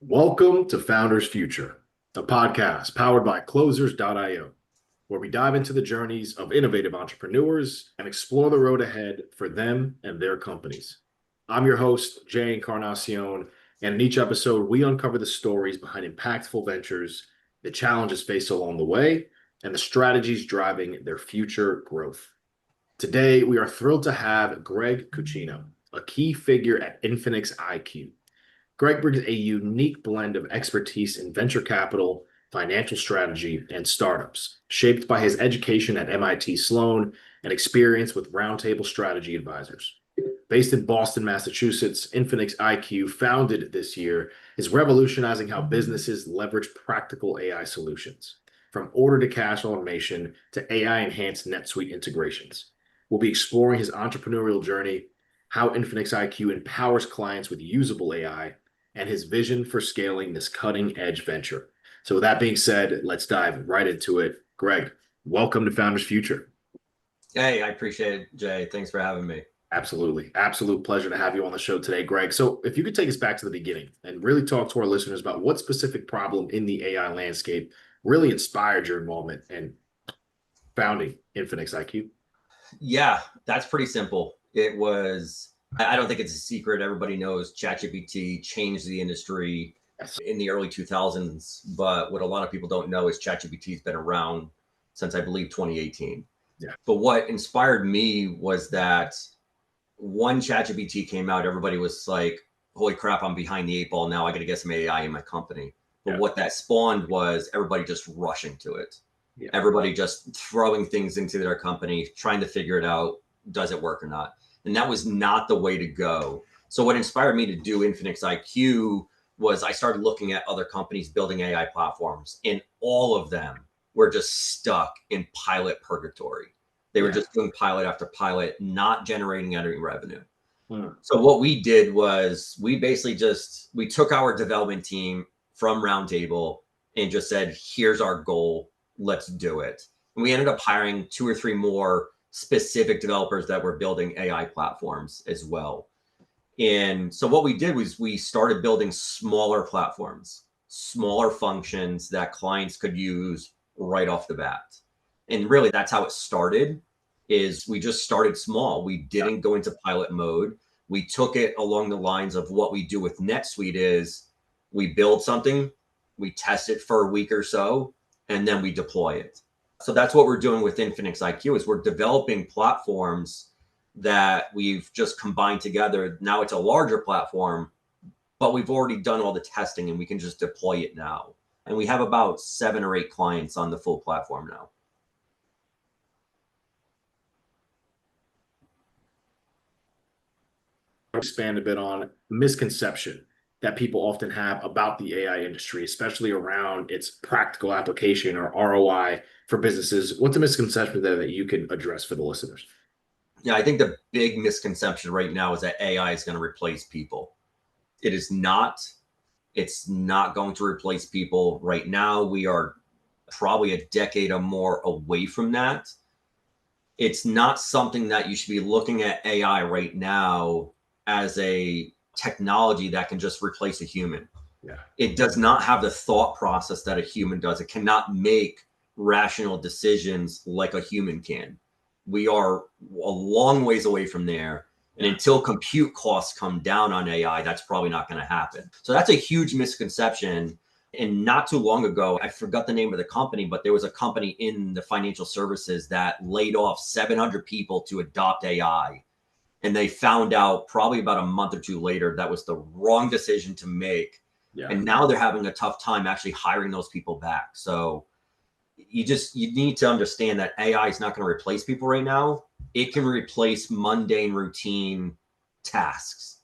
Welcome to Founders Future, a podcast powered by Closers.io, where we dive into the journeys of innovative entrepreneurs and explore the road ahead for them and their companies. I'm your host, Jay Encarnacion, and in each episode, we uncover the stories behind impactful ventures, the challenges faced along the way, and the strategies driving their future growth. Today, we are thrilled to have Greg Cucino, a key figure at InfinixIQ. Greg brings a unique blend of expertise in venture capital, financial strategy, and startups, shaped by his education at MIT Sloan and experience with Roundtable Strategy Advisors. Based in Boston, Massachusetts, InfinixIQ, founded this year, is revolutionizing how businesses leverage practical AI solutions, from order-to-cash automation to AI-enhanced NetSuite integrations. We'll be exploring his entrepreneurial journey, how InfinixIQ empowers clients with usable AI, and his vision for scaling this cutting-edge venture. So with that being said, let's dive right into it. Greg, welcome to Founders Future. Hey, I appreciate it, Jay. Thanks for having me. Absolutely. Absolute pleasure to have you on the show today, Greg. So if you could take us back to the beginning and really talk to our listeners about what specific problem in the AI landscape really inspired your involvement in founding InfinixIQ. Yeah, that's pretty simple. I don't think it's a secret. Everybody knows ChatGPT changed the industry in the early 2000s. But what a lot of people don't know is ChatGPT's been around since, I believe, 2018. Yeah. But what inspired me was that when ChatGPT came out, everybody was like, holy crap, I'm behind the eight ball now. I got to get some AI in my company. But what that spawned was everybody just rushing to it. Yeah. Everybody just throwing things into their company, trying to figure it out. Does it work or not? And that was not the way to go. So what inspired me to do InfinixIQ was I started looking at other companies building AI platforms, and all of them were just stuck in pilot purgatory. They were just doing pilot after pilot, not generating any revenue. So what we did was we took our development team from Roundtable and just said, here's our goal. Let's do it. And we ended up hiring 2 or 3 more specific developers that were building AI platforms as well. And so what we did was we started building smaller platforms, smaller functions that clients could use right off the bat. And really that's how it started, is we just started small. We didn't go into pilot mode. We took it along the lines of what we do with NetSuite is we build something, we test it for a week or so, and then we deploy it. So that's what we're doing with InfinixIQ is we're developing platforms that we've just combined together. Now it's a larger platform, but we've already done all the testing and we can just deploy it now. And we have about 7 or 8 clients on the full platform now. Expand a bit on misconception that people often have about the AI industry, especially around its practical application or ROI for businesses. What's a misconception there that you can address for the listeners? Yeah, I think the big misconception right now is that AI is going to replace people. It is not. It's not going to replace people. Right now, we are probably a decade or more away from that. It's not something that you should be looking at AI right now as a technology that can just replace a human. Yeah. It does not have the thought process that a human does. It cannot make rational decisions like a human can. We are a long ways away from there. And until compute costs come down on AI, that's probably not going to happen. So that's a huge misconception. And not too long ago, I forgot the name of the company, but there was a company in the financial services that laid off 700 people to adopt AI. And they found out probably about a month or 2 later that was the wrong decision to make. Yeah. And now they're having a tough time actually hiring those people back. So you need to understand that AI is not going to replace people right now. It can replace mundane routine tasks.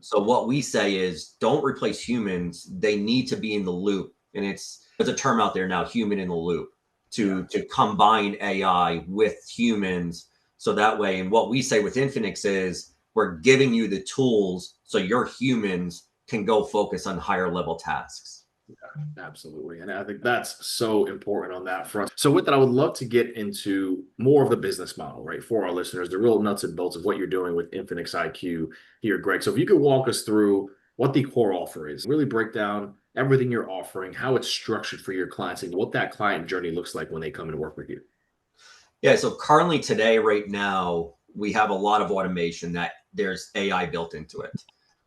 So what we say is don't replace humans. They need to be in the loop. And there's a term out there now, human in the loop, to combine AI with humans. So that way, and what we say with Infinix is we're giving you the tools so your humans can go focus on higher level tasks. Yeah, absolutely. And I think that's so important on that front. So with that, I would love to get into more of the business model, right, for our listeners, the real nuts and bolts of what you're doing with InfinixIQ here, Greg. So if you could walk us through what the core offer is, really break down everything you're offering, how it's structured for your clients, and what that client journey looks like when they come and work with you. Yeah. So currently today, right now, we have a lot of automation that there's AI built into it.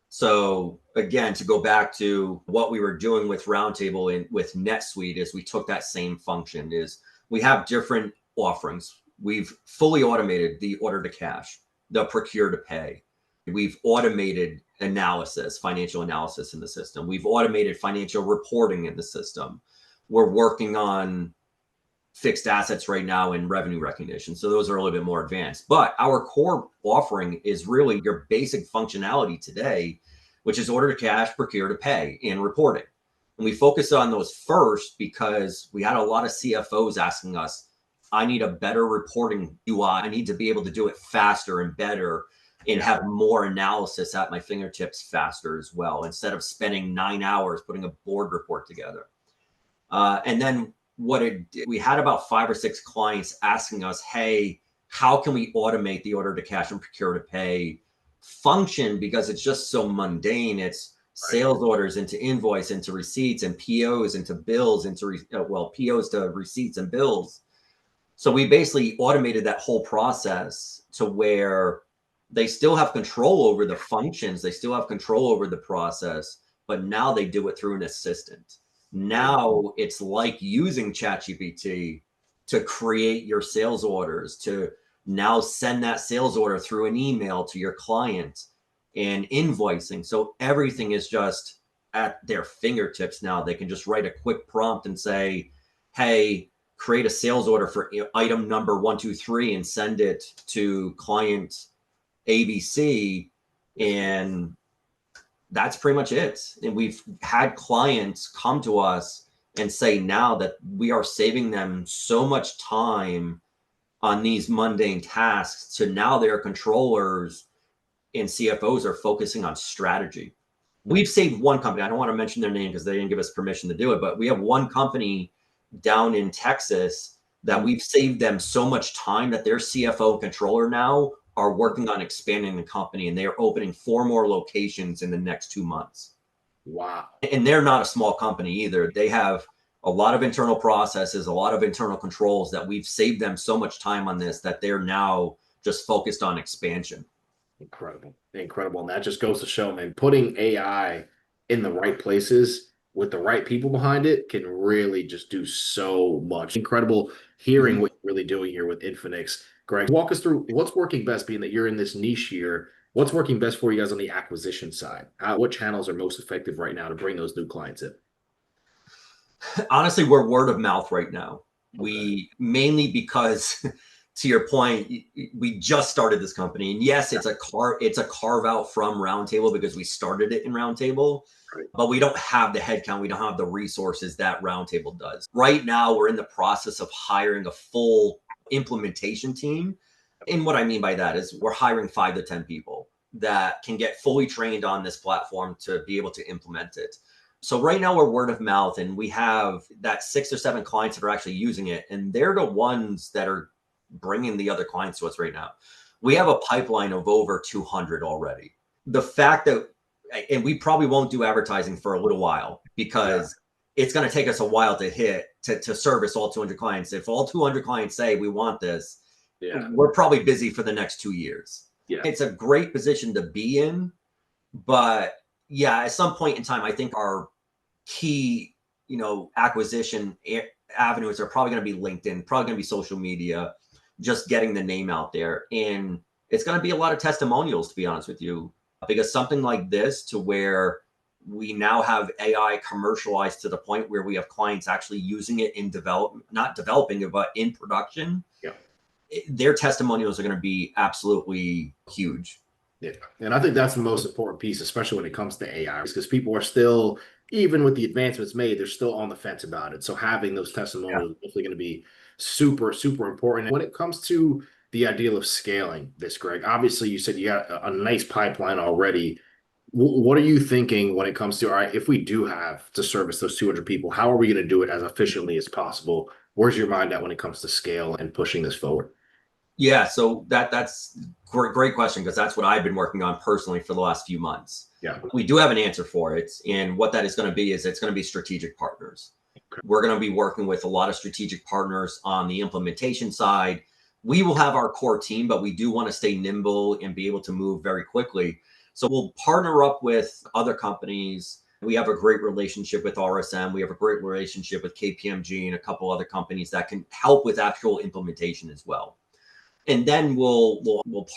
So again, to go back to what we were doing with Roundtable and with NetSuite is we took that same function is we have different offerings. We've fully automated the order to cash, the procure to pay. We've automated analysis, financial analysis in the system. We've automated financial reporting in the system. We're working on fixed assets right now in revenue recognition. So those are a little bit more advanced. But our core offering is really your basic functionality today, which is order to cash, procure to pay, and reporting. And we focus on those first because we had a lot of CFOs asking us, I need a better reporting UI. I need to be able to do it faster and better and have more analysis at my fingertips faster as well, instead of spending 9 hours putting a board report together. And then we had about 5 or 6 clients asking us, hey, how can we automate the order to cash and procure to pay function? Because it's just so mundane. It's sales orders into invoice, into receipts, and POs into bills, into POs to receipts and bills. So we basically automated that whole process to where they still have control over the functions, they still have control over the process, but now they do it through an assistant. Now it's like using ChatGPT to create your sales orders, to now send that sales order through an email to your client and invoicing. So everything is just at their fingertips now. They can just write a quick prompt and say, hey, create a sales order for item number 123 and send it to client ABC. And that's pretty much it. And we've had clients come to us and say now that we are saving them so much time on these mundane tasks to now their controllers and CFOs are focusing on strategy. We've saved one company. I don't want to mention their name because they didn't give us permission to do it, but we have one company down in Texas that we've saved them so much time that their CFO and controller now are working on expanding the company, and they are opening 4 more locations in the next 2 months. Wow. And they're not a small company either. They have a lot of internal processes, a lot of internal controls that we've saved them so much time on this that they're now just focused on expansion. Incredible. Incredible. And that just goes to show, man, putting AI in the right places with the right people behind it can really just do so much. Incredible hearing what you're really doing here with Infinix. Greg, walk us through what's working best, being that you're in this niche here. What's working best for you guys on the acquisition side? What channels are most effective right now to bring those new clients in? Honestly, we're word of mouth right now. Okay. We mainly because to your point, we just started this company, and yes, it's a carve out from Roundtable because we started it in Roundtable, Right. but we don't have the headcount, we don't have the resources that Roundtable does. Right now, we're in the process of hiring a full implementation team, and what I mean by that is we're hiring 5 to 10 people that can get fully trained on this platform to be able to implement it. So right now we're word of mouth, and we have that 6 or 7 clients that are actually using it, and they're the ones that are bringing the other clients to us right now. We have a pipeline of over 200 already. The fact that, and we probably won't do advertising for a little while because it's going to take us a while to service all 200 clients. If all 200 clients say we want this, we're probably busy for the next 2 years. It's a great position to be in, but yeah, at some point in time, I think our key, acquisition avenues are probably going to be LinkedIn, probably going to be social media, just getting the name out there. And it's going to be a lot of testimonials, to be honest with you, because something like this, to where we now have AI commercialized to the point where we have clients actually using it in not developing it, but in production. Their testimonials are going to be absolutely huge. Yeah. And I think that's the most important piece, especially when it comes to AI, because people are still, even with the advancements made, they're still on the fence about it. So having those testimonials is definitely going to be super, super important. And when it comes to the ideal of scaling this, Greg, obviously you said you got a nice pipeline already. What are you thinking when it comes to, all right, if we do have to service those 200 people, how are we going to do it as efficiently as possible? Where's your mind at when it comes to scale and pushing this forward? Yeah, so that's great question, because that's what I've been working on personally for the last few months. Yeah. We do have an answer for it, and what that is going to be is it's going to be strategic partners. Okay. We're going to be working with a lot of strategic partners on the implementation side. We will have our core team, but we do want to stay nimble and be able to move very quickly. So we'll partner up with other companies. We have a great relationship with RSM. We have a great relationship with KPMG and a couple other companies that can help with actual implementation as well. And then we'll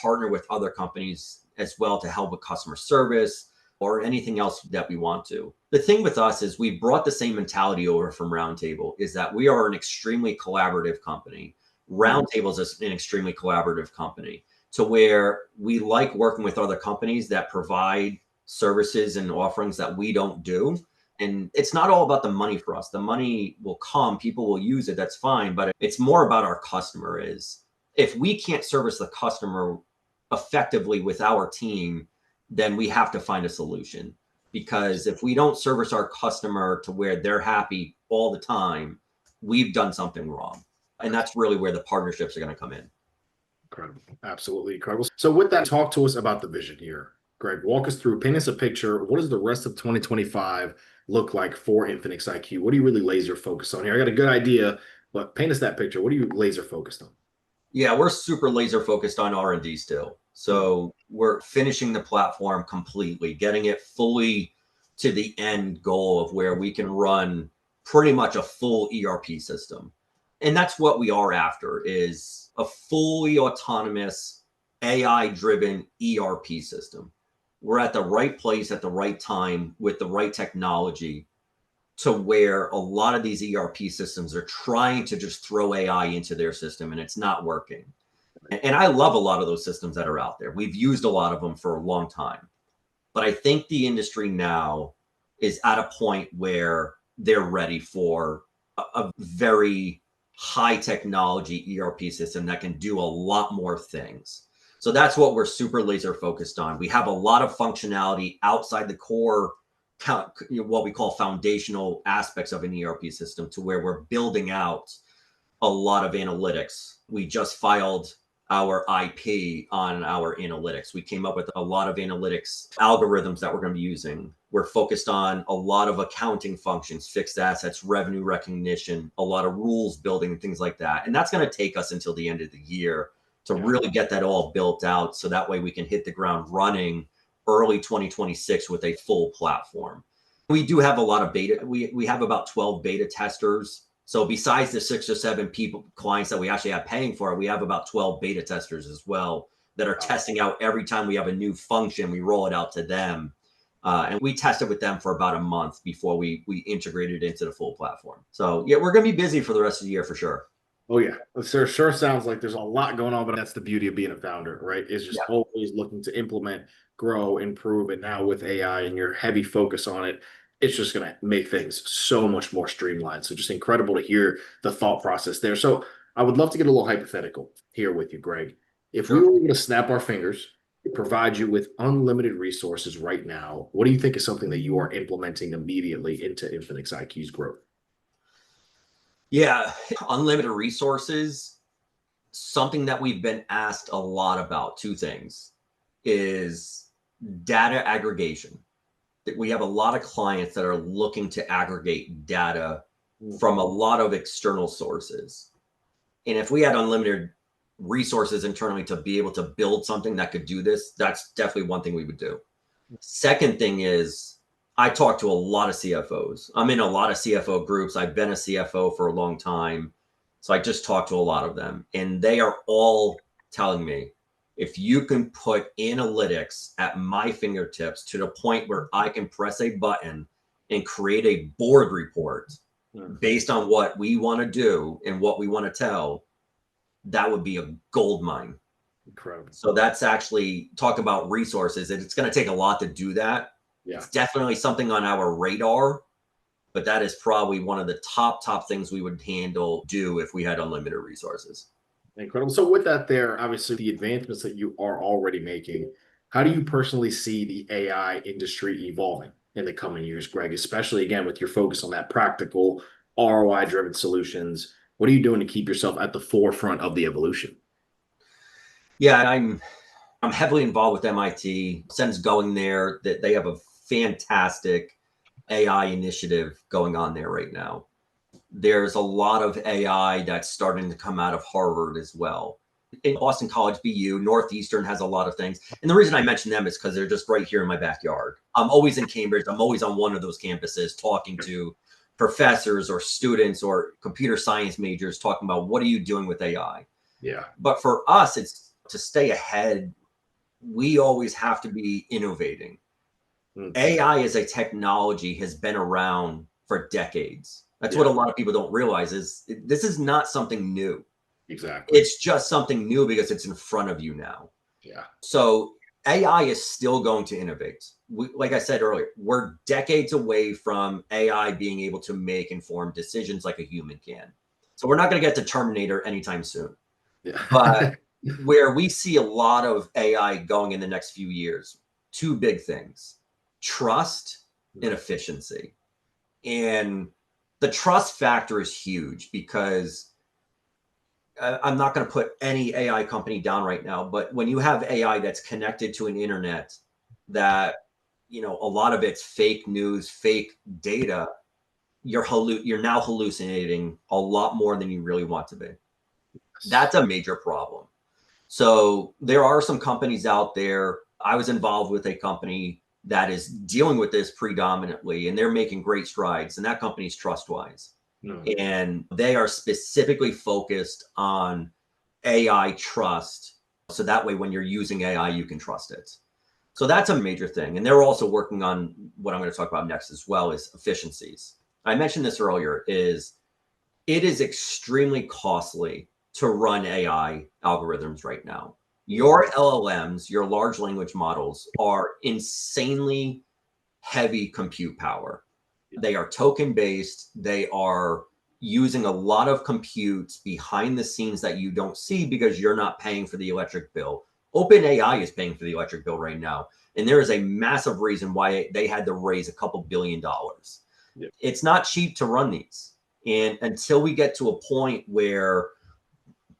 partner with other companies as well to help with customer service or anything else that we want to. The thing with us is we brought the same mentality over from Roundtable, is that we are an extremely collaborative company. Roundtable is an extremely collaborative company, to where we like working with other companies that provide services and offerings that we don't do. And it's not all about the money for us. The money will come, people will use it, that's fine. But it's more about our customer. Is if we can't service the customer effectively with our team, then we have to find a solution. Because if we don't service our customer to where they're happy all the time, we've done something wrong. And that's really where the partnerships are going to come in. Incredible. Absolutely incredible. So with that, talk to us about the vision here. Greg, walk us through, paint us a picture. What does the rest of 2025 look like for InfinixIQ? What are you really laser focused on here? I got a good idea, but paint us that picture. What are you laser focused on? Yeah, we're super laser focused on R&D still. So we're finishing the platform completely, getting it fully to the end goal of where we can run pretty much a full ERP system. And that's what we are after, is a fully autonomous AI driven ERP system. We're at the right place at the right time with the right technology, to where a lot of these ERP systems are trying to just throw AI into their system and it's not working. And I love a lot of those systems that are out there. We've used a lot of them for a long time. But I think the industry now is at a point where they're ready for a very high technology ERP system that can do a lot more things. So that's what we're super laser focused on. We have a lot of functionality outside the core, what we call foundational aspects of an ERP system, to where we're building out a lot of analytics. We just filed our IP on our analytics. We came up with a lot of analytics algorithms that we're going to be using. We're focused on a lot of accounting functions, fixed assets, revenue recognition, a lot of rules building, and things like that. And that's going to take us until the end of the year to really get that all built out. So that way we can hit the ground running early 2026 with a full platform. We do have a lot of beta. We have about 12 beta testers. So besides the 6 or 7 clients that we actually have paying for it, we have about 12 beta testers as well that are testing out every time we have a new function. We roll it out to them. And we tested with them for about a month before we integrated it into the full platform. So yeah, we're going to be busy for the rest of the year for sure. Oh yeah, it sure sounds like there's a lot going on, but that's the beauty of being a founder, right? Is just always looking to implement, grow, improve. And now with AI and your heavy focus on it, it's just going to make things so much more streamlined. So just incredible to hear the thought process there. So I would love to get a little hypothetical here with you, Greg. If we were able to snap our fingers, provide you with unlimited resources right now, what do you think is something that you are implementing immediately into InfinixIQ's growth? Yeah, unlimited resources, something that we've been asked a lot about. 2 things is data aggregation. We have a lot of clients that are looking to aggregate data from a lot of external sources. And if we had unlimited resources internally to be able to build something that could do this, that's definitely one thing we would do. Second thing is, I talk to a lot of CFOs. I'm in a lot of CFO groups. I've been a CFO for a long time. So I just talk to a lot of them. And they are all telling me, if you can put analytics at my fingertips to the point where I can press a button and create a board report based on what we want to do and what we want to tell, that would be a gold mine. Incredible. So that's actually, talk about resources. It's going to take a lot to do that. Yeah. It's definitely something on our radar, but that is probably one of the top things we would do if we had unlimited resources. Incredible. So with that there, obviously the advancements that you are already making, how do you personally see the AI industry evolving in the coming years, Greg, especially again, with your focus on that practical ROI driven solutions? What are you doing to keep yourself at the forefront of the evolution? Yeah, I'm heavily involved with MIT. Since going there, that they have a fantastic AI initiative going on there right now. There's a lot of AI that's starting to come out of Harvard as well. In Boston College, BU, Northeastern has a lot of things. And the reason I mention them is because they're just right here in my backyard. I'm always in Cambridge. I'm always on one of those campuses talking to professors or students or computer science majors talking about what are you doing with AI? Yeah. But for us, it's to stay ahead. We always have to be innovating. Mm. AI as a technology has been around for decades. That's what a lot of people don't realize is this is not something new. Exactly. It's just something new because it's in front of you now. Yeah. So AI is still going to innovate. Like I said earlier, we're decades away from AI being able to make informed decisions like a human can. So we're not going to get to Terminator anytime soon. Yeah. But where we see a lot of AI going in the next few years, two big things: trust and efficiency. And the trust factor is huge because I'm not going to put any AI company down right now, but when you have AI that's connected to an internet that, a lot of it's fake news, fake data, you're now hallucinating a lot more than you really want to be. That's a major problem. So there are some companies out there. I was involved with a company that is dealing with this predominantly, and they're making great strides. And that company is Trustwise. And they are specifically focused on AI trust. So that way, when you're using AI, you can trust it. So that's a major thing. And they're also working on what I'm going to talk about next as well is efficiencies. I mentioned this earlier is it is extremely costly to run AI algorithms right now. Your LLMs, your large language models, are insanely heavy compute power. They are token based. They are using a lot of compute behind the scenes that you don't see because you're not paying for the electric bill. OpenAI is paying for the electric bill right now. And there is a massive reason why they had to raise a couple $1 billion. Yep. It's not cheap to run these. And until we get to a point where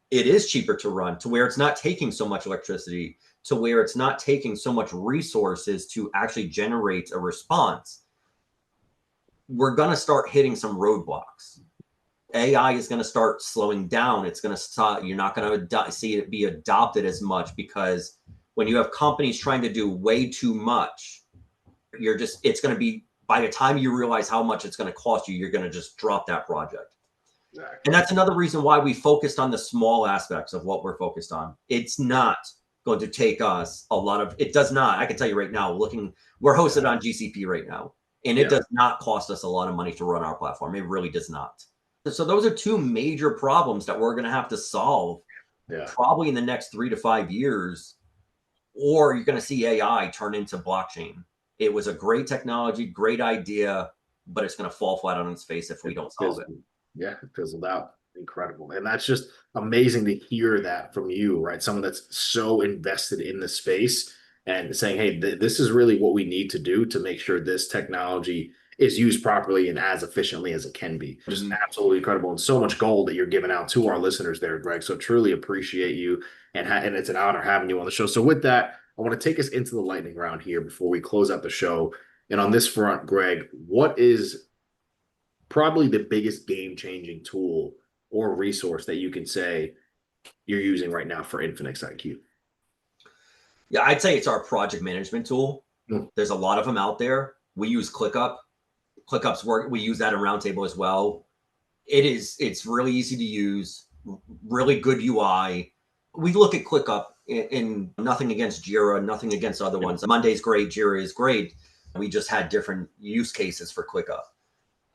it is cheaper to run, to where it's not taking so much electricity, to where it's not taking so much resources to actually generate a response, we're going to start hitting some roadblocks. AI is going to start slowing down. It's going to start, you're not going to see it be adopted as much because when you have companies trying to do way too much, it's going to be, by the time you realize how much it's going to cost you, you're going to just drop that project. Exactly. And that's another reason why we focused on the small aspects of what we're focused on. It's not going to take us a lot of, it does not, I can tell you right now, we're hosted on GCP right now, and it does not cost us a lot of money to run our platform. It really does not. So those are two major problems that we're going to have to solve probably in the next 3 to 5 years, or you're going to see AI turn into blockchain. It was a great technology, great idea, but it's going to fall flat on its face if we don't solve it. Yeah, it fizzled out. Incredible. And that's just amazing to hear that from you, right? Someone that's so invested in the space and saying, hey, this is really what we need to do to make sure this technology is used properly and as efficiently as it can be. Just absolutely incredible, and so much gold that you're giving out to our listeners there, Greg. So truly appreciate you, and it's an honor having you on the show. So with that, I want to take us into the lightning round here before we close out the show. And on this front, Greg, what is probably the biggest game-changing tool or resource that you can say you're using right now for InfinixIQ? Yeah, I'd say it's our project management tool. There's a lot of them out there. We use ClickUp. ClickUp's work. We use that in Roundtable as well. It's really easy to use, really good UI. We look at ClickUp in nothing against Jira, nothing against other ones. Monday's great, Jira is great. We just had different use cases for ClickUp.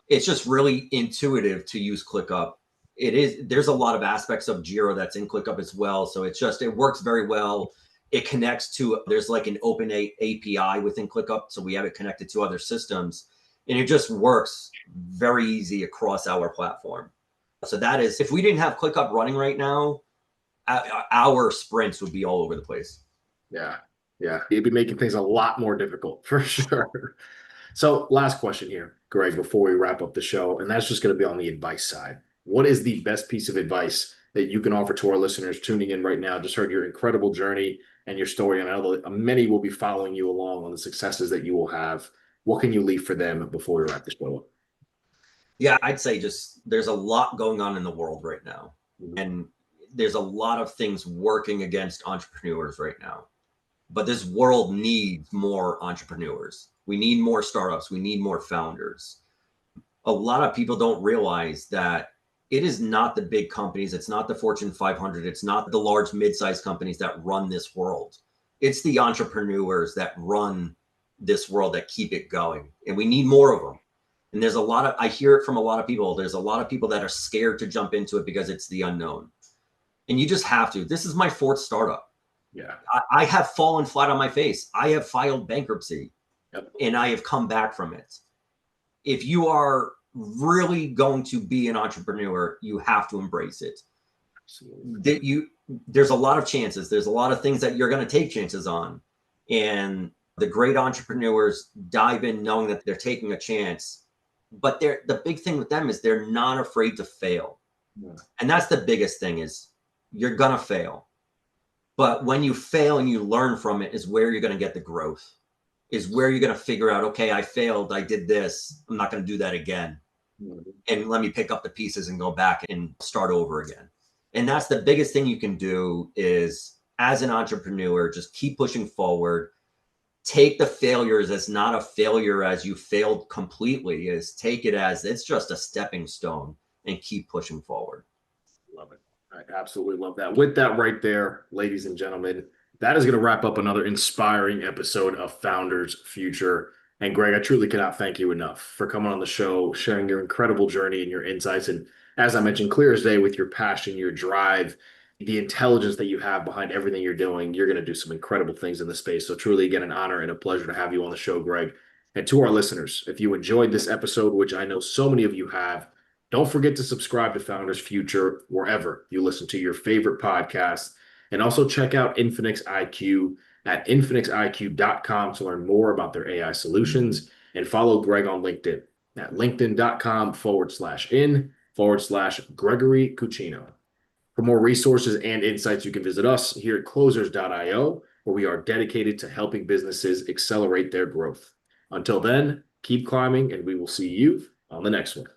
It's just really intuitive to use ClickUp. There's a lot of aspects of Jira that's in ClickUp as well. So it works very well. It connects to, there's like an open API within ClickUp. So we have it connected to other systems, and it just works very easy across our platform. So that is, if we didn't have ClickUp running right now, our sprints would be all over the place. Yeah. Yeah. You'd be making things a lot more difficult for sure. So last question here, Greg, before we wrap up the show, and that's just going to be on the advice side. What is the best piece of advice that you can offer to our listeners tuning in right now? Just heard your incredible journey and your story, and I know that many will be following you along on the successes that you will have. What can you leave for them before we wrap this show up? Yeah, I'd say just there's a lot going on in the world right now. Mhm. And there's a lot of things working against entrepreneurs right now. But this world needs more entrepreneurs. We need more startups. We need more founders. A lot of people don't realize that it is not the big companies. It's not the Fortune 500. It's not the large mid-sized companies that run this world. It's the entrepreneurs that run this world that keep it going. And we need more of them. And there's a lot of, I hear it from a lot of people. There's a lot of people that are scared to jump into it because it's the unknown. And you just have to. This is my fourth startup. Yeah. I have fallen flat on my face. I have filed bankruptcy. Yep. And I have come back from it. If you are really going to be an entrepreneur, you have to embrace it. Absolutely. There's a lot of chances. There's a lot of things that you're going to take chances on. And the great entrepreneurs dive in knowing that they're taking a chance. But the big thing with them is they're not afraid to fail. Yeah. And that's the biggest thing is you're going to fail. But when you fail and you learn from it is where you're going to get the growth, is where you're going to figure out, okay, I failed. I did this. I'm not going to do that again. And let me pick up the pieces and go back and start over again. And that's the biggest thing you can do is as an entrepreneur, just keep pushing forward. Take the failures as not a failure as you failed completely, is take it as it's just a stepping stone and keep pushing forward. Love it. I absolutely love that. With that right there, ladies and gentlemen, that is going to wrap up another inspiring episode of Founders Future. And Greg, I truly cannot thank you enough for coming on the show, sharing your incredible journey and your insights. And as I mentioned, clear as day with your passion, your drive, the intelligence that you have behind everything you're doing, you're going to do some incredible things in the space. So truly, again, an honor and a pleasure to have you on the show, Greg. And to our listeners, if you enjoyed this episode, which I know so many of you have, don't forget to subscribe to Founders Future wherever you listen to your favorite podcasts. And also check out InfinixIQ at infinixIQ.com to learn more about their AI solutions. And follow Greg on LinkedIn at linkedin.com/in/Gregory Cucino. For more resources and insights, you can visit us here at closers.io, where we are dedicated to helping businesses accelerate their growth. Until then, keep climbing, and we will see you on the next one.